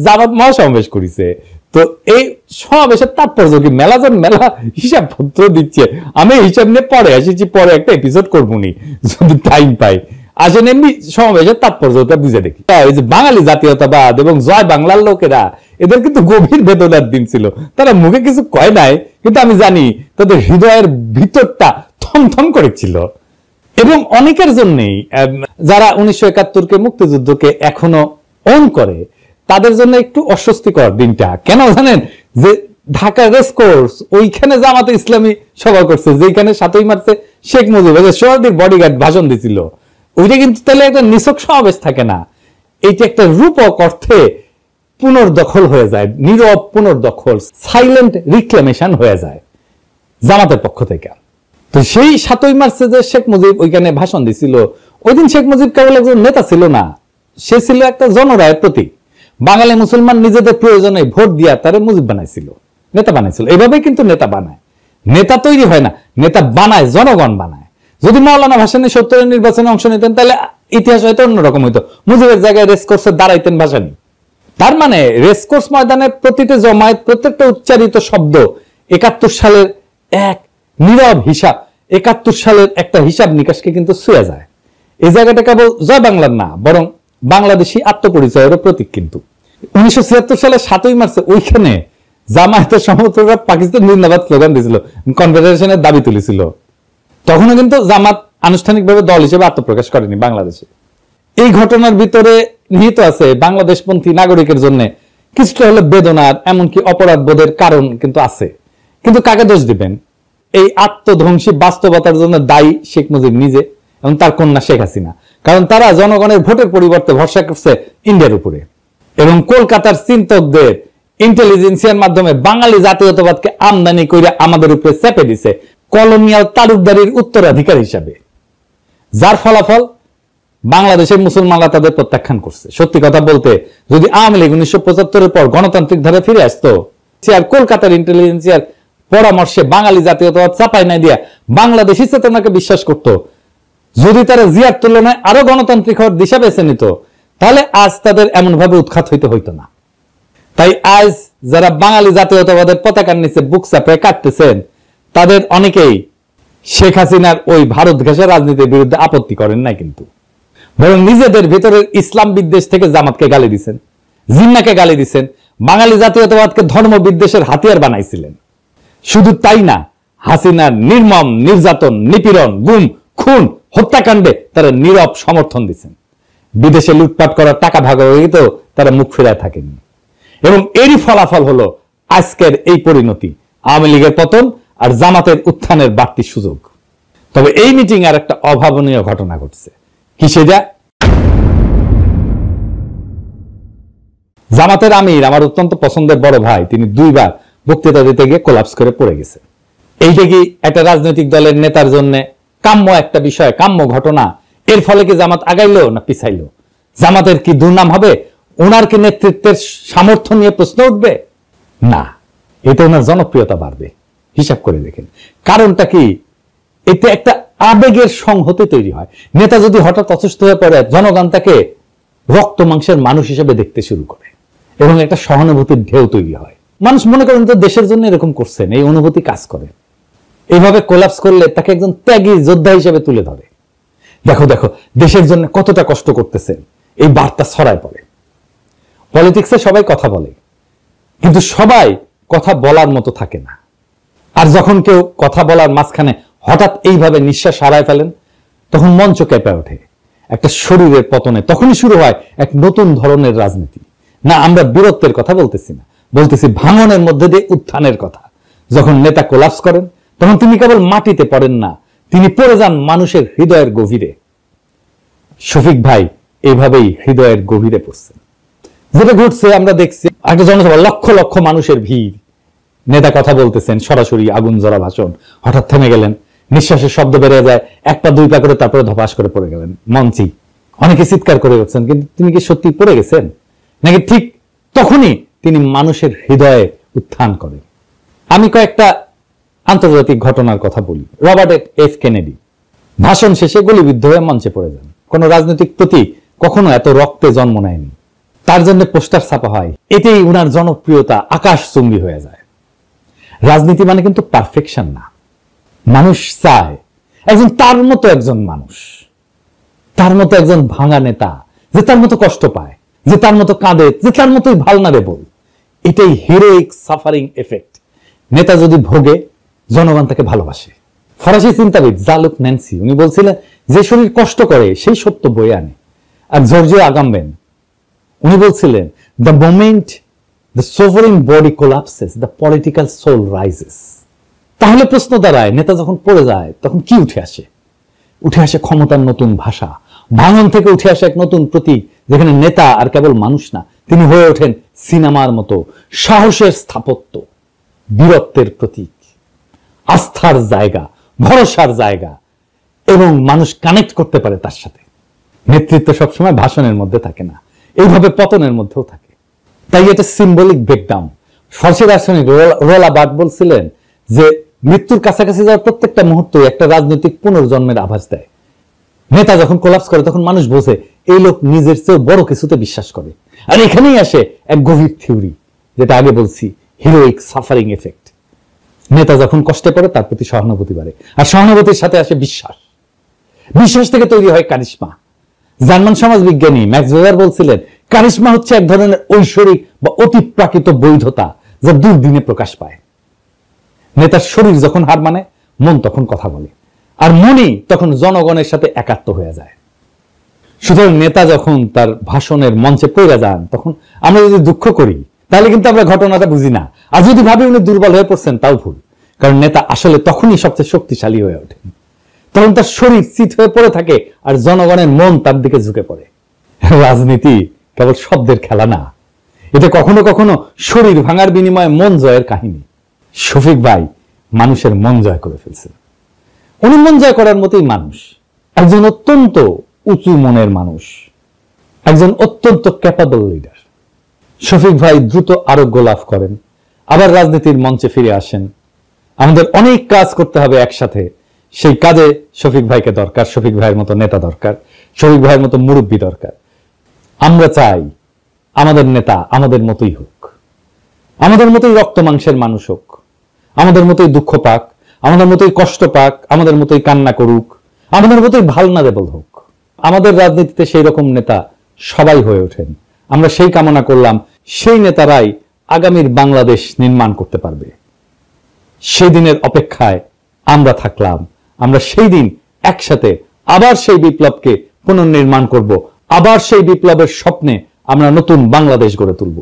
জামাত মহাসমাবেশ করেছে। তো এই সমাবেশের তাৎপর্য কি? মেলাজন মেলা হিসাব পত্র দিচ্ছে। আমি হিসাব নিয়ে পরে আসিছি, পরে একটা এপিসোড করবো নি যদি টাইম পাই। আসেন এমনি সমাবেশের তাৎপর্যটা বুঝে দেখি। এই যে বাঙালি জাতীয়তাবাদ এবং জয় বাংলার লোকেরা, এদের কিন্তু গভীর বেদনার দিন ছিল। তারা মুখে কিছু কয় নাই, কিন্তু আমি জানি তাদের হৃদয়ের ভিতরটা থমথম করেছিল। এবং অনেকের জন্যই, যারা 1971-কে মুক্তিযুদ্ধকে এখনো অন করে, তাদের জন্য একটু অস্বস্তিকর দিনটা। কেন জানেন? যে ঢাকা রেসকোর্স, ওইখানে জামাতে ইসলামী সভা করছে, যেখানে 7ই মার্চে শেখ মুজিব সোহরাওয়ার্দীর বডিগার্ড ভাষণ দিছিল। ওইটা কিন্তু তাহলে একটা নিছক সমাবেশ থাকে না, এইটা একটা রূপক অর্থে পুনর্দখল হয়ে যায়, নীরব পুনর্দখল, সাইলেন্ট রিক্লেমেশন হয়ে যায় জামাতের পক্ষ থেকে। তো সেই 7ই মার্চে যে শেখ মুজিব ওইখানে ভাষণ দিছিল, ওই দিন শেখ মুজিব কেবল একজন নেতা ছিল না, সে ছিল একটা জনরায়ের প্রতীক। বাঙালি মুসলমান নিজেদের প্রয়োজনে ভোট দিয়া তারে মুজিব বানাইছিল, নেতা বানাইছিল। এভাবেই কিন্তু নেতা বানায়, নেতা তৈরি হয় না, নেতা বানায়, জনগণ বানায়। যদি মাওলানা ভাসানী 70-এর নির্বাচনে অংশ নিতেন, তাহলে ইতিহাস হয়তো অন্যরকম হইতো। মুজিবের জায়গায় রেসকোর্সে দাঁড়াইতেন ভাসানী। তার মানে রেসকোর্স ময়দানের প্রতিটি জমায়েত, প্রত্যেকটা উচ্চারিত শব্দ 71 সালের এক নীরব হিসাব, 71 সালের একটা হিসাব নিকাশকে কিন্তু ছুঁয়ে যায়। এই জায়গাটা কেবল জয় বাংলার না, বরং বাংলাদেশি আত্মপরিচয়েরও প্রতীক। কিন্তু 1976 সালে 7ই মার্চে ওইখানে জামায়াতের সমর্থকরা পাকিস্তান জিন্দাবাদ স্লোগান দিয়েছিল, কনফেডারেশনের দাবি তুলেছিল। তখনও কিন্তু জামাত আনুষ্ঠানিকভাবে দল হিসেবে আত্মপ্রকাশ করেনি বাংলাদেশে। এই ঘটনার ভিতরে নিহিত আছে বাংলাদেশপন্থী নাগরিকের জন্য কিছুটা হলে বেদনার, এমনকি অপরাধ বোধের কারণ কিন্তু আছে। কিন্তু কাকে দোষ দিবেন? এই আত্মধ্বংসী বাস্তবতার জন্য দায়ী শেখ মুজিব নিজে এবং তার কন্যা শেখ হাসিনা। কারণ তারা জনগণের ভোটের পরিবর্তে ভরসা করছে ইন্ডিয়ার উপরে, এবং কলকাতার চিন্তকদের ইন্টেলিজেন্সিয়ার মাধ্যমে বাঙালি জাতীয়তাবাদকে আমদানি করে আমাদের উপরে চেপে দিছে কলোনিয়াল তালুকদারির উত্তরাধিকার হিসাবে, যার ফলাফল বাংলাদেশের মুসলমানরা তাদের প্রত্যাখ্যান করছে। সত্যি কথা বলতে, যদি আওয়ামী লীগ 1975-এর পর গণতান্ত্রিক ধারা ফিরে আসতো, আর কলকাতার ইন্টেলিজেন্সিয়ার পরামর্শে বাঙালি জাতীয়তাবাদ চাপাই নাই দিয়া বাংলাদেশি চেতনাকে বিশ্বাস করত, যদি তারা জিয়ার তুলনায় আরো গণতান্ত্রিক হওয়ার দিশা বেছে নিত, তাহলে আজ তাদের এমন ভাবে উৎখাত হইতো না। তাই আজ যারা বাঙালি জাতীয়তাবাদের পতাকার নিচে বুক চাপড়ে কাটতেছেন, তাদের অনেকেই শেখ হাসিনার ওই ভারত ঘেঁষা রাজনীতির বিরুদ্ধে আপত্তি করেন নাই, কিন্তু বরং নিজেদের ভিতরের ইসলাম বিদ্বেষ থেকে জামাতকে গালি দিচ্ছেন, জিন্নাকে গালি দিচ্ছেন, বাঙালি জাতীয়তাবাদকে ধর্ম বিদ্বেষের হাতিয়ার বানাইছিলেন। শুধু তাই না, হাসিনার নির্মম নির্যাতন, নিপীড়ন, গুম, খুন, হত্যাকাণ্ডে তারা নীরব সমর্থন দিচ্ছেন। বিদেশে লুটপাট করার টাকা ভাগাভাগিতেও তারা মুখ ফিরায় থাকেনি। এবং এরই ফলাফল হলো আজকের এই পরিণতি, আওয়ামী লীগের পতন আর জামাতের উত্থানের বাড়তি সুযোগ। তবে এই মিটিং আর একটা অভাবনীয় ঘটনা ঘটছে। কি সেটা? জামাতের আমির, আমার অত্যন্ত পছন্দের বড় ভাই, তিনি 2বার বক্তৃতা দিতে গিয়ে কোলাপস করে পড়ে গেছে। এইটা কি একটা রাজনৈতিক দলের নেতার জন্য কাম্য একটা বিষয়, কাম্য ঘটনা? এর ফলে কি জামাত আগাইলো না পিছাইলো? জামাতের কি দুর্নাম হবে? ওনার কি নেতৃত্বের সামর্থ্য নিয়ে প্রশ্ন উঠবে? না, এতে ওনার জনপ্রিয়তা বাড়বে। হিসাব করে দেখেন কারণটা কি? এতে একটা আবেগের সংহতি তৈরি হয়। নেতা যদি হঠাৎ অসুস্থ হয়ে পড়ে, জনগণ তাকে রক্ত মাংসের মানুষ হিসেবে দেখতে শুরু করে এবং একটা সহানুভূতির ঢেউ তৈরি হয়। মানুষ মনে করেন তো দেশের জন্য এরকম করছেন, এই অনুভূতি কাজ করে। এইভাবে কোলাপস করলে তাকে একজন ত্যাগী যোদ্ধা হিসেবে তুলে ধরে। দেখো দেখো দেশের জন্য কতটা কষ্ট করতেছেন, এই বার্তা ছড়ায় পড়ে। পলিটিক্সে সবাই কথা বলে, কিন্তু সবাই কথা বলার মতো থাকে না। আর যখন কেউ কথা বলার মাঝখানে হঠাৎ এইভাবে নিঃশ্বাস হারায় ফেলেন, তখন মঞ্চ কেঁপে ওঠে একটা শরীরের পতনে। তখনই শুরু হয় এক নতুন ধরনের রাজনীতি। না, আমরা বীরত্বের কথা বলতেছি না, বলতেছি ভাঙনের মধ্যে দিয়ে উত্থানের কথা। যখন নেতা কোলাপস করেন, তখন তিনি কেবল মাটিতে পড়েন না, তিনি পড়ে যান মানুষের হৃদয়ের গভীরে। শফিক ভাই এইভাবেই হৃদয়ের গভীরে পড়ছেন। যেটা ঘটছে আমরা দেখছি, একটা জনসভা, লক্ষ লক্ষ মানুষের ভিড়, নেতা কথা বলতেছেন, সরাসরি আগুন জ্বলা ভাষণ, হঠাৎ থেমে গেলেন, নিঃশ্বাসের শব্দ বেড়ে যায়, 1 পা 2 পা করে, তারপরে ধপাস করে পড়ে গেলেন মঞ্চে। অনেকে চিৎকার করে উঠছেন, কিন্তু তিনি কি সত্যি পড়ে গেছেন নাকি ঠিক তখনই তিনি মানুষের হৃদয়ে উত্থান করেন? আমি কয়েকটা আন্তর্জাতিক ঘটনার কথা বলি। রবার্ট এফ কেনেডি ভাষণ শেষে গুলিবিদ্ধ হয়ে মঞ্চে পড়ে যান। কোন রাজনৈতিক প্রতীক কখনো এত রক্তে জন্ম নেয়নি। তার জন্য পোস্টার ছাপা হয়, এতেই উনার জনপ্রিয়তা আকাশচুম্বী হয়ে যায়। রাজনীতি মানে কিন্তু পারফেকশন না। মানুষ চায় একজন তার মতো একজন মানুষ, তার মতো একজন ভাঙা নেতা, যে তার মতো কষ্ট পায়, যে তার মতো কাঁদে, যে তার মতোই ভালনারেবল। এটাই হিরোইক সাফারিং এফেক্ট। নেতা যদি ভোগে, জনগণ তাকে ভালোবাসে। ফরাসি চিন্তাবিদ জালুক ন্যান্সি উনি বলছিলেন, যে শরীর কষ্ট করে সেই সত্য বয়ে আনে। আর জর্জিও আগাম্বেন উনি বলছিলেন, the moment the sovereign body collapses the political soul rises. তাহলে প্রশ্ন দাঁড়ায়, নেতা যখন পড়ে যায় তখন কি উঠে আসে? উঠে আসে ক্ষমতার নতুন ভাষা। ভাঙন থেকে উঠে আসে এক নতুন প্রতীক, যেখানে নেতা আর কেবল মানুষ না, তিনি হয়ে ওঠেন সিনেমার মতো সাহসের স্থাপত্য, বীরত্বের প্রতীক, আস্থার জায়গা, ভরসার জায়গা, এবং মানুষ কানেক্ট করতে পারে তার সাথে। নেতৃত্ব সবসময় ভাষণের মধ্যে থাকে না, এইভাবে পতনের মধ্যেও থাকে। তাই এটা সিম্বলিক ব্রেকডাউন। ফরাসি দার্শনিক রোলা বার্ট বলছিলেন যে মৃত্যুর কাছাকাছি যাওয়ার প্রত্যেকটা মুহূর্ত একটা রাজনৈতিক পুনর্জন্মের আভাস দেয়। নেতা যখন কোলাপস করে তখন মানুষ বোঝে এই লোক নিজের চেয়ে বড় কিছুতে বিশ্বাস করে। আর এখানেই আসে এক গভীর থিওরি, যেটা আগে বলছি, হিরোইক সাফারিং এফেক্ট। নেতা যখন কষ্টে পড়ে তার প্রতি সহানুভূতি বাড়ে, আর সহানুভূতির সাথে আসে বিশ্বাস। বিশ্বাস থেকে তৈরি হয় কারিশমা। জার্মান সমাজবিজ্ঞানী ম্যাক্স ওয়েবার বলছিলেন, কারিশমা হচ্ছে এক ধরনের ঐশ্বরিক বা অতিপ্রাকৃত বৈধতা, যা দুর্দিনে প্রকাশ পায়। নেতার শরীর যখন হার মানে, মন তখন কথা বলে, আর মনই তখন জনগণের সাথে একাত্ম হয়ে যায়। সুতরাং নেতা যখন তার ভাষণের মঞ্চে পড়ে যান, তখন আমরা যদি দুঃখ করি তাহলে কিন্তু আমরা ঘটনাটা বুঝি না। আর যদি ভাবি উনি দুর্বল হয়ে পড়ছেন, তাও ভুল। কারণ নেতা আসলে তখনই সবচেয়ে শক্তিশালী হয়ে ওঠেন, তখন তার শরীর চিত হয়ে পড়ে থাকে আর জনগণের মন তার দিকে ঝুঁকে পড়ে। রাজনীতি কেবল শব্দের খেলা না, এটা কখনো কখনো শরীর ভাঙার বিনিময়ে মন জয়ের কাহিনী। শফিক ভাই মানুষের মন জয় করে ফেলছেন। উনি মন জয় করার মতোই মানুষ, একজন অত্যন্ত উঁচু মনের মানুষ, একজন অত্যন্ত ক্যাপাবল লিডার। শফিক ভাই দ্রুত আরোগ্য লাভ করেন, আবার রাজনীতির মঞ্চে ফিরে আসেন। আমাদের অনেক কাজ করতে হবে একসাথে, সেই কাজে শফিক ভাইকে দরকার, শফিক ভাইয়ের মতো নেতা দরকার, শফিক ভাইয়ের মতো মুরব্বী দরকার। আমরা চাই আমাদের নেতা আমাদের মতোই হোক, আমাদের মতোই রক্ত মাংসের মানুষ হোক, আমাদের মতোই দুঃখ পাক, আমাদের মতোই কষ্ট পাক, আমাদের মতোই কান্না করুক, আমাদের মতোই ভালনারেবল হোক। আমাদের রাজনীতিতে সেই রকম নেতা সবাই হয়ে ওঠেন। আমরা সেই কামনা করলাম, সেই নেতারাই আগামীর বাংলাদেশ নির্মাণ করতে পারবে। সেই দিনের অপেক্ষায় আমরা থাকলাম। আমরা সেই দিন একসাথে আবার সেই বিপ্লবকে পুনর্নির্মাণ করব, আবার সেই বিপ্লবের স্বপ্নে আমরা নতুন বাংলাদেশ গড়ে তুলব।